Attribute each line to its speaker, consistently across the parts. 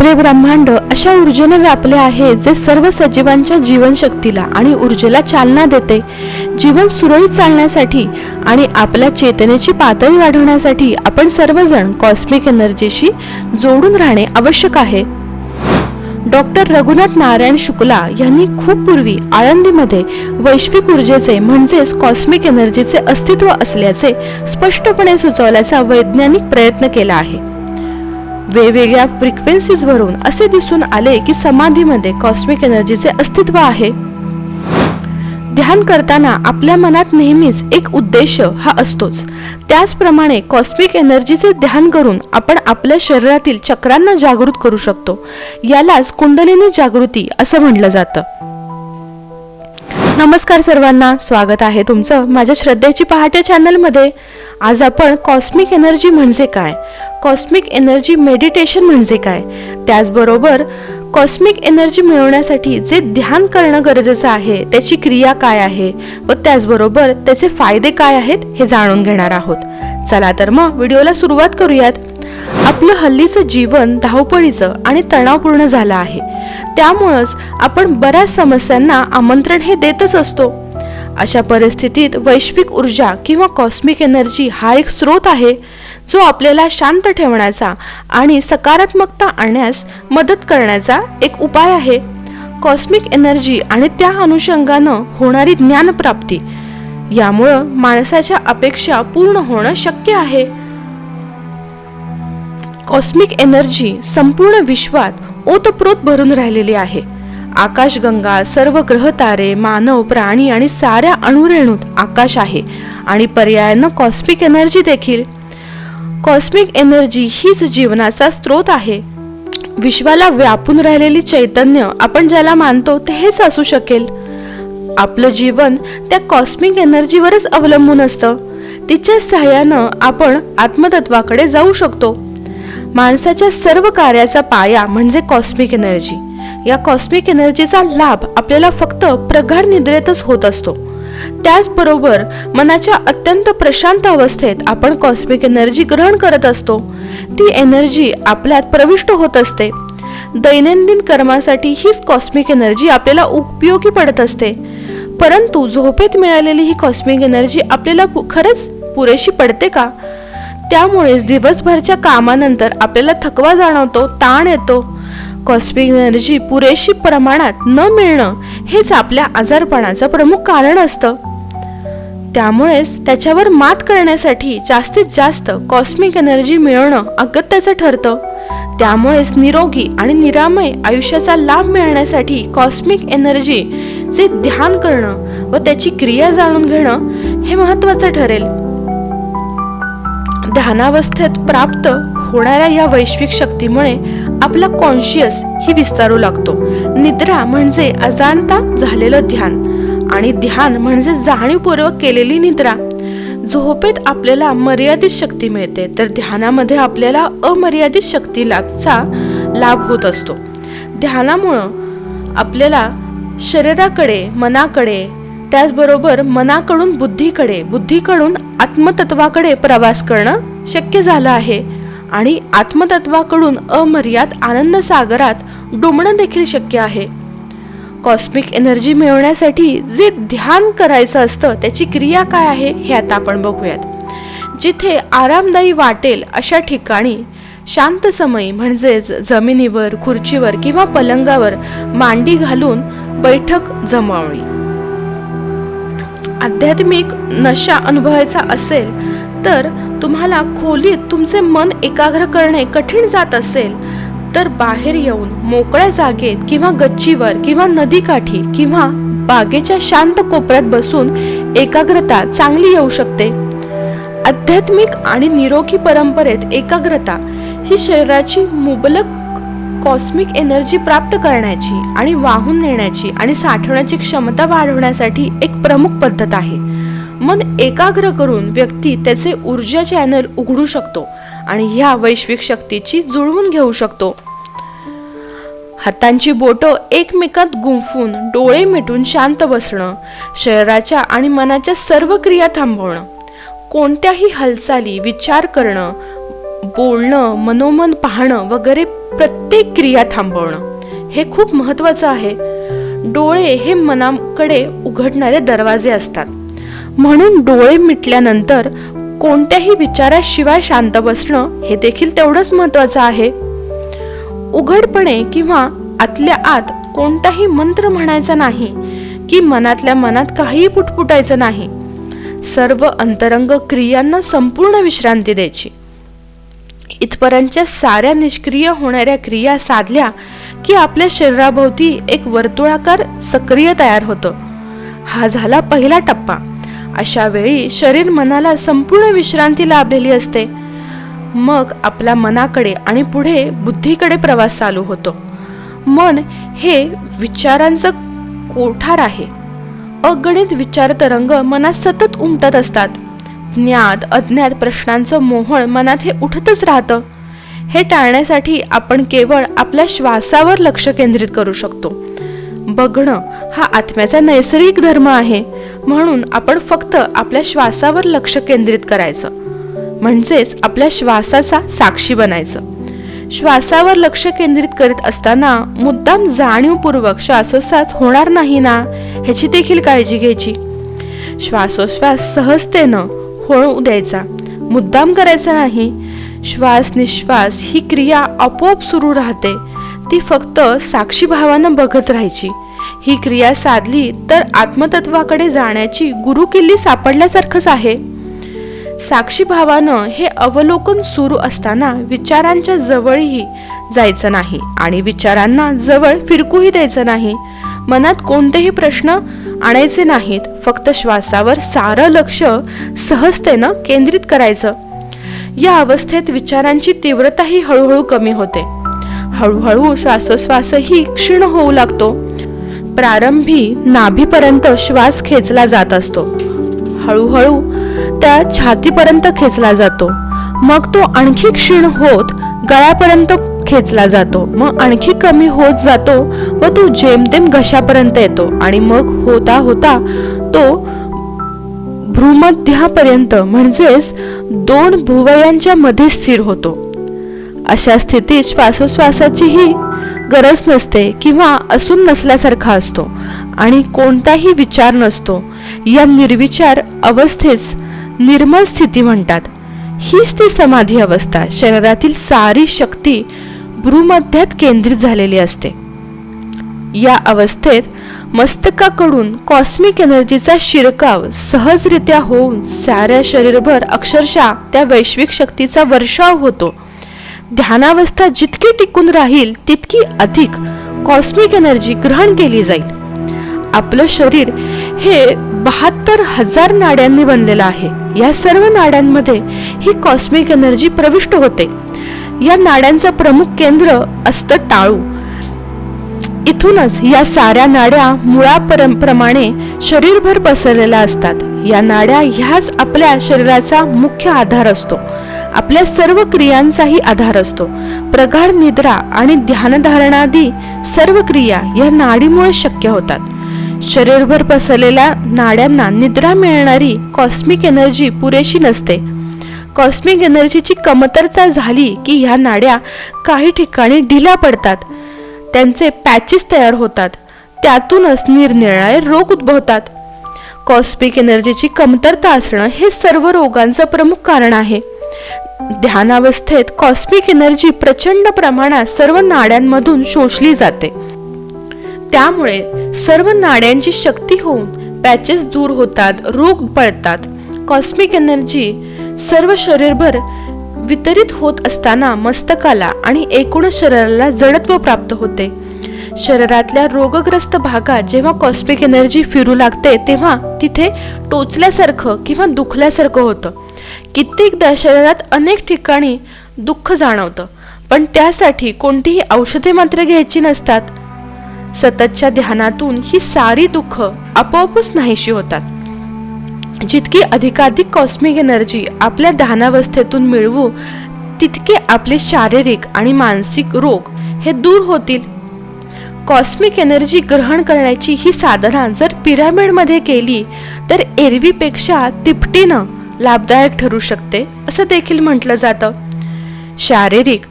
Speaker 1: आपले ब्रह्मांड अशा ऊर्जेने व्यापले आहे जे सर्व सजीवांच्या जीवनशक्तीला आणि ऊर्जेला चालना देते। जीवन सुरळीत चालण्यासाठी आणि आपल्या चेतनेची पातळी वाढवण्यासाठी आपण सर्वजण कॉस्मिक एनर्जीशी जोडून राहणे आवश्यक आहे। डॉक्टर रघुनाथ नारायण शुक्ला यांनी खूप पूर्वी आळंदीमध्ये वैश्विक ऊर्जेचे म्हणजेच कॉस्मिक एनर्जीचे अस्तित्व असल्याचे स्पष्टपणे सुचवण्याचा वैज्ञानिक प्रयत्न केला आहे। वेगवेगळ्या फ्रिक्वेन्सीजवरून असे दिसून आले की समाधीमध्ये कॉस्मिक एनर्जीचे अस्तित्व आहे। ध्यान करताना आपल्या मनात नेहमीच एक उद्देश हा असतोच। त्याचप्रमाणे कॉस्मिक एनर्जीचे ध्यान करून आपण आपल्या शरीरातील चक्रांना जागृत करू शकतो। यालाच कुंडलिनी जागृती असं म्हटलं जातं। नमस्कार सर्वांना, स्वागत आहे तुमचं माझ्या श्रद्धेची पहाटे चॅनलमध्ये। आज आपण कॉस्मिक एनर्जी म्हणजे काय, कॉस्मिक एनर्जी मेडिटेशन म्हणजे काय, त्याचबरोबर कॉस्मिक एनर्जी मिळवण्यासाठी जे ध्यान करणं गरजेचं आहे त्याची क्रिया काय आहे व त्याचबरोबर त्याचे फायदे काय आहेत हे जाणून घेणार आहोत। चला तर मग व्हिडिओला सुरुवात करूयात। आपलं हल्लीचं जीवन धावपळीचं आणि तणावपूर्ण झालं आहे, त्यामुळेच आपण बऱ्याच समस्यांना आमंत्रण हे देतच असतो। अशा परिस्थितीत वैश्विक ऊर्जा किंवा कॉस्मिक एनर्जी हा एक स्रोत आहे जो आपल्याला शांत ठेवण्याचा आणि सकारात्मकता आणण्यास मदत करण्याचा एक उपाय आहे। कॉस्मिक एनर्जी आणि त्या अनुषंगानं होणारी ज्ञानप्राप्ती यामुळं माणसाच्या अपेक्षा पूर्ण होणं शक्य आहे। कॉस्मिक एनर्जी संपूर्ण विश्वात ओतप्रोत भरून राहिलेली आहे। आकाशगंगा, सर्व ग्रह तारे, मानव, प्राणी आणि साऱ्या अणुरेणूत आकाश आहे आणि पर्यायानं कॉस्मिक एनर्जी देखील। कॉस्मिक एनर्जी हीच जीवनाचा स्रोत आहे। विश्वाला व्यापून राहिलेली चैतन्य आपण ज्याला मानतो ते हेच असू शकेल। आपलं जीवन त्या कॉस्मिक एनर्जीवरच अवलंबून असतं। तिच्या सहाय्यानं आपण आत्मतत्वाकडे जाऊ शकतो। माणसाच्या सर्व कार्याचा पाया म्हणजे कॉस्मिक एनर्जी। या कॉस्मिक एनर्जीचा लाभ आपल्याला फक्त प्रगाढ निद्रेतच होत असतो। त्याचबरोबर मनाच्या अत्यंत प्रशांत अवस्थेत आपण कॉस्मिक एनर्जी ग्रहण करत असतो। ती एनर्जी आपल्यात प्रविष्ट होत असते। दैनंदिन कर्मासाठी हीच कॉस्मिक एनर्जी आपल्याला उपयोगी पडत असते। परंतु झोपेत मिळालेली ही कॉस्मिक एनर्जी आपल्याला खरंच पुरेशी पडते का? त्यामुळेच दिवसभरच्या कामानंतर आपल्याला थकवा जाणवतो, ताण येतो। कॉस्मिक एनर्जी पुरेशी प्रमाणात न मिळणं हेच आपल्या आजारपणाचं प्रमुख कारण असतं। त्यामुळेच त्याच्यावर मात करण्यासाठी जास्तीत जास्त कॉस्मिक एनर्जी मिळवणं अगत्याचं ठरतं। त्यामुळेच निरोगी आणि निरामय आयुष्याचा लाभ मिळण्यासाठी कॉस्मिक एनर्जीचे ध्यान करणं व त्याची क्रिया जाणून घेणं हे महत्त्वाचं ठरेल। ध्यानावस्थेत प्राप्त होणाऱ्या या वैश्विक शक्तीमुळे आपला कॉन्शियस ही विस्तारू लागतो। निद्रा म्हणजे अजाणता झालेलं ध्यान आणि ध्यान म्हणजे जाणीवपूर्वक केलेली निद्रा। झोपेत आपल्याला मर्यादित शक्ती मिळते तर ध्यानामध्ये आपल्याला अमर्यादित शक्तीचा लाभ होत असतो। ध्यानामुळं आपल्याला शरीराकडे, मनाकडे, त्याचबरोबर मनाकडून बुद्धीकडे, बुद्धीकडून आत्मतत्वाकडे प्रवास करणं शक्य झालं आहे आणि आत्मतत्वाकडून अमर्याद आनंद सागरात डुंबणं देखील शक्य आहे। कॉस्मिक एनर्जी मिळवण्यासाठी जे ध्यान करायचं असतं त्याची क्रिया काय आहे हे आता आपण बघूयात। जिथे आरामदायी वाटेल अशा ठिकाणी शांत समयी म्हणजेच जमिनीवर, खुर्चीवर किंवा पलंगावर मांडी घालून बैठक जमावली। आध्यात्मिक नशा अनुभवायचा असेल तर तुम्हाला खोलीत तुमचे मन एकाग्र करणे कठीण जात असेल तर बाहेर येऊन मोकळ्या जागेत किंवा गच्चीवर किंवा नदीकाठी किंवा बागेच्या शांत कोपऱ्यात बसून एकाग्रता चांगली येऊ शकते। आध्यात्मिक आणि निरोगी परंपरेत एकाग्रता ही शरीराची मुबलक कॉस्मिक एनर्जी प्राप्त करण्याची आणि वाहून नेण्याची आणि साठवण्याची क्षमता वाढवण्यासाठी एक प्रमुख पद्धत आहे। मन एकाग्र करून व्यक्ती त्याचे ऊर्जा चॅनल उघडू शकतो आणि ह्या वैश्विक शक्तीची जुळवून घेऊ शकतो। हातांची बोटं एकमेकात गुंफून डोळे मिटून शांत बसणं, शरीराच्या आणि मनाच्या सर्व क्रिया थांबवणं, कोणत्याही हालचाली, विचार करणं, बोलणं, मनोमन पाहणं वगैरे प्रत्येक क्रिया थांबवणं हे खूप महत्वाचं आहे. डोळे हे मनाकडे उघडणारे दरवाजे असतात, म्हणून डोळे मिटल्यानंतर कोणत्याही विचाराशिवाय शांत बसणं हे देखील तेवढंच महत्वाचं आहे. उघडपणे किंवा आतल्या आत कोणताही मंत्र म्हणायचा नाही की मनातल्या मनात काहीही पुटपुटायचं नाही. सर्व अंतरंग क्रियांना संपूर्ण विश्रांती द्यायची. इथपर्यंतच्या साऱ्या निष्क्रिय होणाऱ्या क्रिया साधल्या की आपल्या शरीराभोवती एक वर्तुळाकार सक्रिय तयार होतं. हा झाला पहिला टप्पा. अशा वेळी शरीर मनाला संपूर्ण विश्रांती लाभलेली असते. मग आपल्या मनाकडे आणि पुढे बुद्धीकडे प्रवास चालू होतो. मन हे विचारांचं कोठार आहे. अगणित विचार तरंग मनात सतत उमटत असतात. ज्ञात अज्ञात प्रश्नांचं मोहळ मनात हे उठतच राहतं. हे टाळण्यासाठी आपण केवळ आपल्या श्वासावर लक्ष केंद्रित करू शकतो. बघणं हा आत्म्याचा नैसर्गिक धर्म आहे, म्हणून आपण फक्त आपल्या श्वासावर लक्ष केंद्रित करायचं, म्हणजेच आपल्या श्वासाचा साक्षी बनायचं. श्वासावर लक्ष केंद्रित करीत असताना मुद्दाम जाणीवपूर्वक श्वासोच्छ्वास होणार नाही ना ह्याची देखील काळजी घ्यायची. श्वासोच्छ्वास सहजतेनं होऊ द्यायचा, मुद्दाम करायचा नाही. श्वास निश्वास ही क्रिया आपोआप सुरू राहते, ती फक्त साक्षी भावानं बघत राहायची. ही क्रिया साधली तर आत्मतत्वाकडे जाण्याची गुरुकिल्ली सापडल्यासारखंच आहे. साक्षी भावानं हे अवलोकन सुरू असताना विचारांच्या जवळही जायचं नाही आणि विचारांना जवळ फिरकूही द्यायचं नाही. मनात कोणतेही प्रश्न आणायचे नाहीत, फक्त श्वासावर सारं लक्ष सहजतेनं केंद्रित करायचं. या अवस्थेत विचारांची तीव्रताही हळूहळू कमी होते. हळूहळू श्वासोच्छ्वासही क्षीण होऊ लागतो. प्रारंभी नाभीपर्यंत श्वास खेचला जात असतो, हळूहळू त्या छातीपर्यंत खेचला जातो, मग तो आणखी क्षीण होत गळ्यापर्यंत खेचला जातो, मग आणखी कमी होत जातो व तो जेमतेम घशापर्यंत येतो आणि मग होता होता तो भ्रूमध्यापर्यंत म्हणजेच दोन भुवयांच्या मध्ये स्थिर होतो. अशा स्थितीत श्वासोच्छ्वासाचीही गरज नसते किंवा असून नसल्यासारखा असतो आणि कोणताही विचार नसतो. या निर्विचार अवस्थेस निर्मल स्थिती म्हणतात. हीच ती समाधी अवस्था. शरीरातील सारी शक्ती भ्रूमध्यात केंद्रित झालेली असते. या अवस्थेत मस्तकाकडून कॉस्मिक एनर्जीचा शिरकाव सहजरित्या होऊन साऱ्या शरीरभर अक्षरशः त्या वैश्विक शक्तीचा वर्षाव होतो. ध्यानावस्था जितकी टिकून राहील तितकी अधिक कॉस्मिक एनर्जी ग्रहण केली जाईल. आपलं शरीर हे 72,000 नाड्यांनी बनलेलं आहे. या सर्व नाड्यांमध्ये ही कॉस्मिक एनर्जी प्रविष्ट होते. या नाड्यांचं प्रमुख केंद्र असतं टाळू. इथूनच या साऱ्या नाड्या मुळाप्रमाणे शरीरभर पसरलेल्या असतात. या नाड्या ह्याच आपल्या शरीराचा मुख्य आधार असतो, आपल्या सर्व क्रियांचाही आधार असतो. प्रगाढ निद्रा आणि ध्यानधारणादी सर्व क्रिया या नाडीमुळे शक्य होतात. शरीरभर पसरलेल्या नाड्यांना निद्रा मिळणारी कॉस्मिक एनर्जी पुरेशी नसते. कॉस्मिक एनर्जीची कमतरता झाली की ह्या नाड्या काही ठिकाणी ढिल्या पडतात, त्यांचे पॅचेस तयार होतात, त्यातूनच निरनिराळे रोग उद्भवतात. कॉस्मिक एनर्जीची कमतरता असणं हे सर्व रोगांचं प्रमुख कारण आहे. ध्यानावस्थेत कॉस्मिक एनर्जी प्रचंड प्रमाणात सर्व नाड्यांमधून शोषली जाते. त्यामुळे सर्व नाड्यांची शक्ती होऊन पॅचेस दूर होतात, रोग पळतात. कॉस्मिक एनर्जी सर्व शरीरभर वितरित होत असताना मस्तकाला आणि एकूण शरीराला जडत्व प्राप्त होते. शरीरातल्या रोगग्रस्त भागात जेव्हा कॉस्मिक एनर्जी फिरू लागते तेव्हा तिथे टोचल्यासारखं किंवा दुखल्यासारखं होतं. कित्येकदा शरीरात अनेक ठिकाणी दुःख जाणवतं, पण त्यासाठी कोणतीही औषधे मात्र घ्यायची नसतात. सततच्या ध्यानातून ही सारी दुःख आपोआपच नाहीशी होतात. जितकी अधिकाधिक कॉस्मिक एनर्जी आपल्या ध्यानावस्थेतून मिळवू तितके आपले शारीरिक आणि मानसिक रोग हे दूर होतील. कॉस्मिक एनर्जी ग्रहण करण्याची ही साधना जर पिरामिडमध्ये केली तर एरवीपेक्षा तिपटीनं लाभदायक ठरू शकते असं देखील म्हटलं जातं. शारीरिक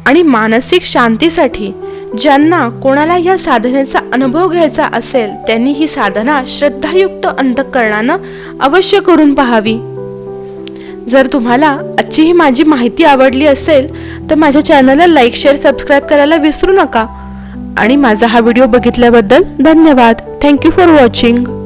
Speaker 1: आणि मानसिक शांतीसाठी ज्यांना कोणाला या साधनेचा अनुभव घ्यायचा असेल त्यांनी ही साधना श्रद्धायुक्त अंतःकरणानं अवश्य करून पाहावी. जर तुम्हाला आजची ही माझी माहिती आवडली असेल तर माझ्या चॅनलला लाईक, शेअर, सबस्क्राईब करायला विसरू नका. आणि माझा हा व्हिडिओ बघितल्याबद्दल धन्यवाद. Thank you for watching.